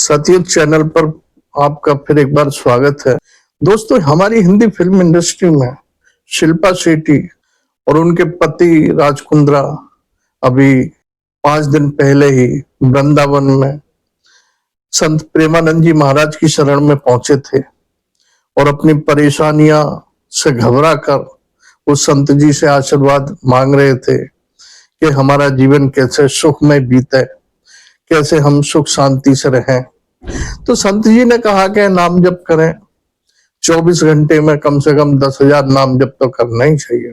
सतयुग चैनल पर आपका फिर एक बार स्वागत है। दोस्तों, हमारी हिंदी फिल्म इंडस्ट्री में शिल्पा शेट्टी और उनके पति राज कुंद्रा अभी 5 दिन पहले ही वृंदावन में संत प्रेमानंद जी महाराज की शरण में पहुंचे थे और अपनी परेशानियां से घबरा कर उस संत जी से आशीर्वाद मांग रहे थे कि हमारा जीवन कैसे सुखमय बीते, कैसे हम सुख शांति से रहें। तो संत जी ने कहा कि नाम जप करें, 24 घंटे में कम से कम 10,000 नाम जप तो करना ही चाहिए।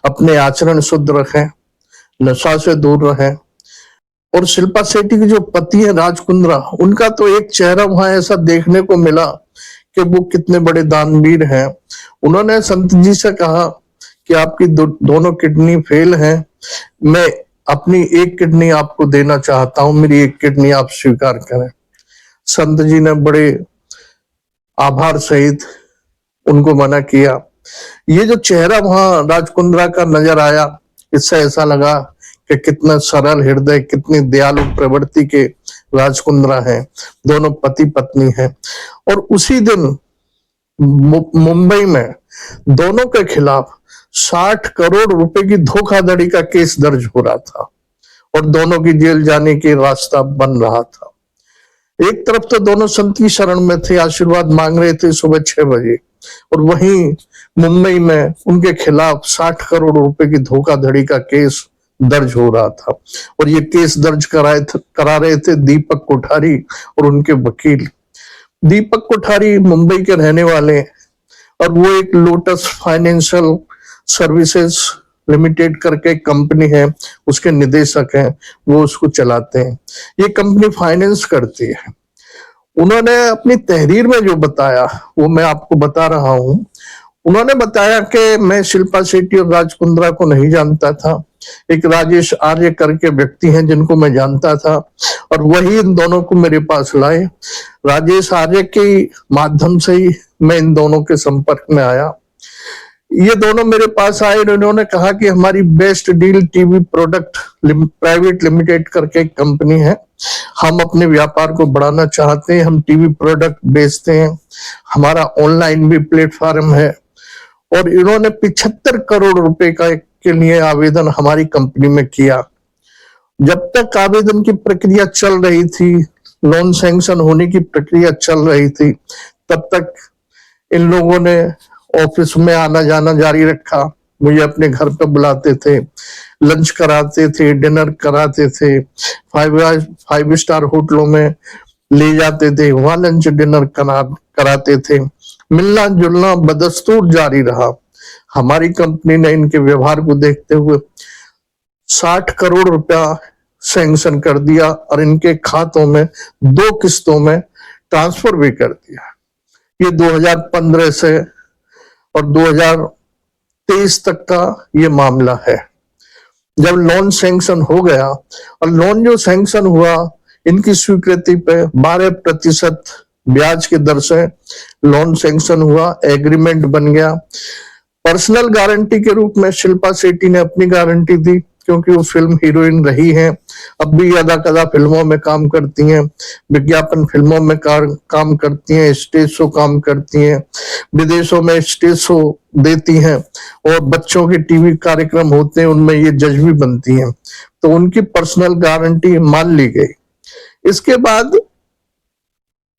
अपने आचरण शुद्ध रखें, नशा से दूर रहें। और शिल्पा शेट्टी के जो पति है राज कुंद्रा, उनका तो एक चेहरा वहां ऐसा देखने को मिला कि वो कितने बड़े दानवीर हैं। उन्होंने संत जी से कहा कि आपकी दोनों किडनी फेल हैं, मैं अपनी एक किडनी आपको देना चाहता हूं, मेरी एक किडनी आप स्वीकार करें। संत जी ने बड़े आभार सहित उनको मना किया। ये जो चेहरा वहां राज कुंद्रा का नजर आया, इससे ऐसा लगा कि कितना सरल हृदय, कितनी दयालु प्रवृत्ति के राज कुंद्रा हैं। दोनों पति पत्नी हैं। और उसी दिन मुंबई में दोनों के खिलाफ 60 करोड़ रुपए की धोखाधड़ी का केस दर्ज हो रहा था और दोनों की जेल जाने की रास्ता बन रहा था। एक तरफ तो दोनों संत की शरण में थे, आशीर्वाद मांग रहे थे सुबह 6 बजे, और वहीं मुंबई में उनके खिलाफ 60 करोड़ रुपए की धोखाधड़ी का केस दर्ज हो रहा था। और ये केस दर्ज करा रहे थे दीपक कोठारी और उनके वकील। दीपक कोठारी मुंबई के रहने वाले और वो एक लोटस फाइनेंशियल सर्विसेज लिमिटेड करके कंपनी है, उसके निदेशक हैं, वो उसको चलाते हैं। ये कंपनी फाइनेंस करती है। उन्होंने अपनी तहरीर में जो बताया वो मैं आपको बता रहा हूं। उन्होंने बताया कि मैं शिल्पा शेट्टी और राज कुंद्रा को नहीं जानता था, एक राजेश आर्य करके व्यक्ति हैं जिनको मैं जानता था, और वही इन दोनों को मेरे पास लाए। राजेश आर्य के माध्यम से ही मैं इन दोनों के संपर्क में आया। ये दोनों मेरे पास आए और इन्होंने कहा कि हमारी best deal TV product private limited करके एक कंपनी है, हम अपने व्यापार को बढ़ाना चाहते हैं, हम टीवी प्रोडक्ट बेचते हैं, हमारा ऑनलाइन भी प्लेटफॉर्म है। और इन्होंने 75 करोड़ रुपए के लिए आवेदन हमारी कंपनी में किया। जब तक आवेदन की प्रक्रिया चल रही थी, लोन सैंक्शन होने की प्रक्रिया चल रही थी, तब तक इन लोगों ने ऑफिस में आना जाना जारी रखा। मुझे अपने घर पे बुलाते थे, लंच कराते थे, डिनर कराते थे, 5 स्टार होटलों में ले जाते थे, वहां लंच डिनर कराते थे। मिलना जुलना बदस्तूर जारी रहा। हमारी कंपनी ने इनके व्यवहार को देखते हुए 60 करोड़ रुपया सैंक्शन कर दिया और इनके खातों में 2 किस्तों में ट्रांसफर भी कर दिया। ये 2015 से और 2023 तक का ये मामला है। जब लोन सैंक्शन हो गया, और लोन जो सैंक्शन हुआ, इनकी स्वीकृति पे 12% ब्याज की दर से लोन सैंक्शन हुआ, एग्रीमेंट बन गया। पर्सनल गारंटी के रूप में शिल्पा शेट्टी ने अपनी गारंटी दी, क्योंकि वो फिल्म हीरोइन रही हैं, अब भी अदा कदा फिल्मों में काम करती हैं, विज्ञापन फिल्मों में काम करती हैं, स्टेज शो काम करती हैं, विदेशों में स्टेज शो देती हैं, और बच्चों के टीवी कार्यक्रम होते हैं उनमें ये जज भी बनती हैं। तो उनकी पर्सनल गारंटी मान ली गई। इसके बाद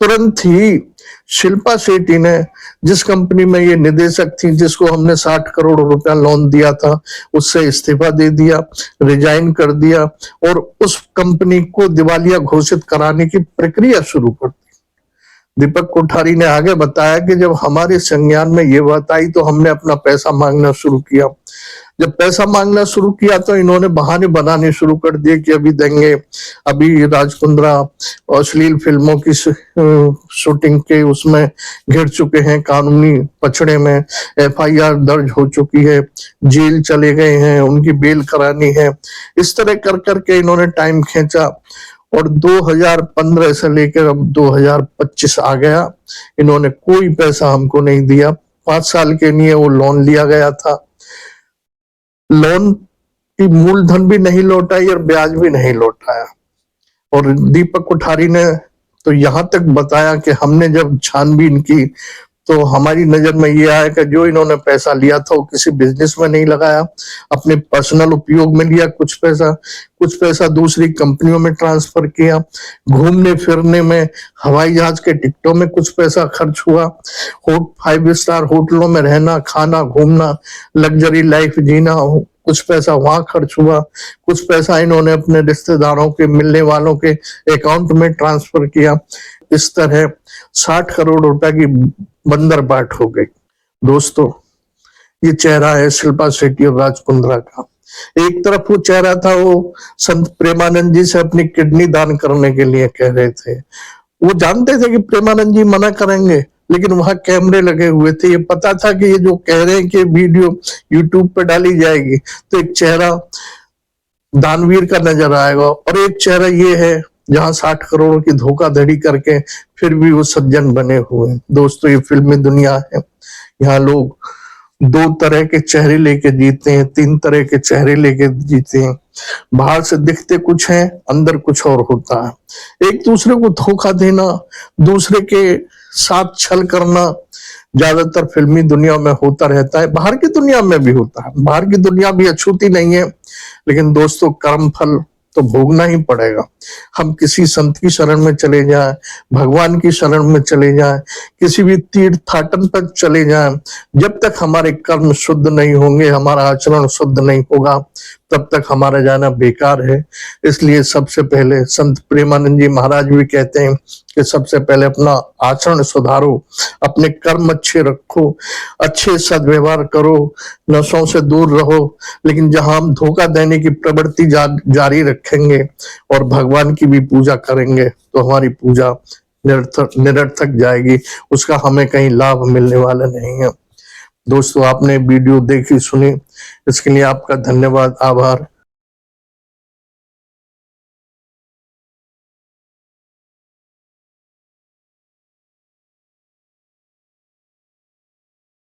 तुरंत ही शिल्पा शेट्टी ने, जिस कंपनी में ये निदेशक थी, जिसको हमने 60 करोड़ रुपया लोन दिया था, उससे इस्तीफा दे दिया, रिजाइन कर दिया, और उस कंपनी को दिवालिया घोषित कराने की प्रक्रिया शुरू कर दी। दीपक कोठारी ने आगे बताया कि जब हमारे संज्ञान में ये बात आई तो हमने अपना पैसा मांगना शुरू किया। जब पैसा मांगना शुरू किया तो इन्होंने बहाने बनाने शुरू कर दिए कि अभी देंगे, अभी राज कुंद्रा अश्लील फिल्मों की शूटिंग के उसमें घिर चुके हैं, कानूनी पछड़े में, FIR दर्ज हो चुकी है, जेल चले गए हैं, उनकी बेल करानी है। इस तरह कर करके इन्होंने टाइम खींचा और 2015 से लेकर अब 2025 आ गया, इन्होंने कोई पैसा हमको नहीं दिया। 5 साल के लिए वो लोन लिया गया था, लोन की मूलधन भी नहीं लौटाई और ब्याज भी नहीं लौटाया। और दीपक कोठारी ने तो यहाँ तक बताया कि हमने जब छानबीन की तो हमारी नजर में ये आया कि जो इन्होंने पैसा लिया था वो किसी बिजनेस में नहीं लगाया, अपने पर्सनल उपयोग में लिया, कुछ पैसा दूसरी कंपनियों में ट्रांसफर किया, घूमने फिरने में हवाई जहाज के टिकटों में कुछ पैसा खर्च हुआ, 5 स्टार होटलों में रहना, खाना, घूमना, लग्जरी लाइफ जीना, कुछ पैसा वहां खर्च हुआ, कुछ पैसा इन्होंने अपने रिश्तेदारों के, मिलने वालों के अकाउंट में ट्रांसफर किया। इस तरह 60 करोड़ रुपए की बंदर बाट हो गई। दोस्तों, ये चेहरा है शिल्पा शेट्टी और राज कुंद्रा का। एक तरफ वो चेहरा था, वो संत प्रेमानंद जी से अपनी किडनी दान करने के लिए कह रहे थे। वो जानते थे कि प्रेमानंद जी मना करेंगे, लेकिन वहां कैमरे लगे हुए थे। ये पता था कि ये जो कह रहे हैं कि वीडियो यूट्यूब पे डाली जाएगी तो एक चेहरा दानवीर का नजर आएगा, और एक चेहरा ये है जहां 60 करोड़ की धोखाधड़ी करके फिर भी वो सज्जन बने हुए हैं। दोस्तों, ये फिल्मी दुनिया है, यहाँ लोग 2 तरह के चेहरे लेके जीते हैं, 3 तरह के चेहरे लेके जीते हैं। बाहर से दिखते कुछ हैं, अंदर कुछ और होता है। एक दूसरे को धोखा देना, दूसरे के साथ छल करना ज्यादातर फिल्मी दुनिया में होता रहता है, बाहर की दुनिया में भी होता है। बाहर की दुनिया भी अछूती नहीं है, लेकिन दोस्तों कर्म फल तो भोगना ही पड़ेगा। हम किसी संत की शरण में चले जाएं, भगवान की शरण में चले जाएं, किसी भी तीर्थाटन पर चले जाएं, जब तक हमारे कर्म शुद्ध नहीं होंगे, हमारा आचरण शुद्ध नहीं होगा, तब तक हमारा जाना बेकार है। इसलिए सबसे पहले संत प्रेमानंद जी महाराज भी कहते हैं कि सबसे पहले अपना आचरण सुधारो, अपने कर्म अच्छे रखो, अच्छे सद्व्यवहार करो, नशों से दूर रहो। लेकिन जहां हम धोखा देने की प्रवृत्ति जारी रखेंगे और भगवान की भी पूजा करेंगे तो हमारी पूजा निरर्थक जाएगी, उसका हमें कहीं लाभ मिलने वाला नहीं है। दोस्तों, आपने वीडियो देखी, सुनी, इसके लिए आपका धन्यवाद, आभार।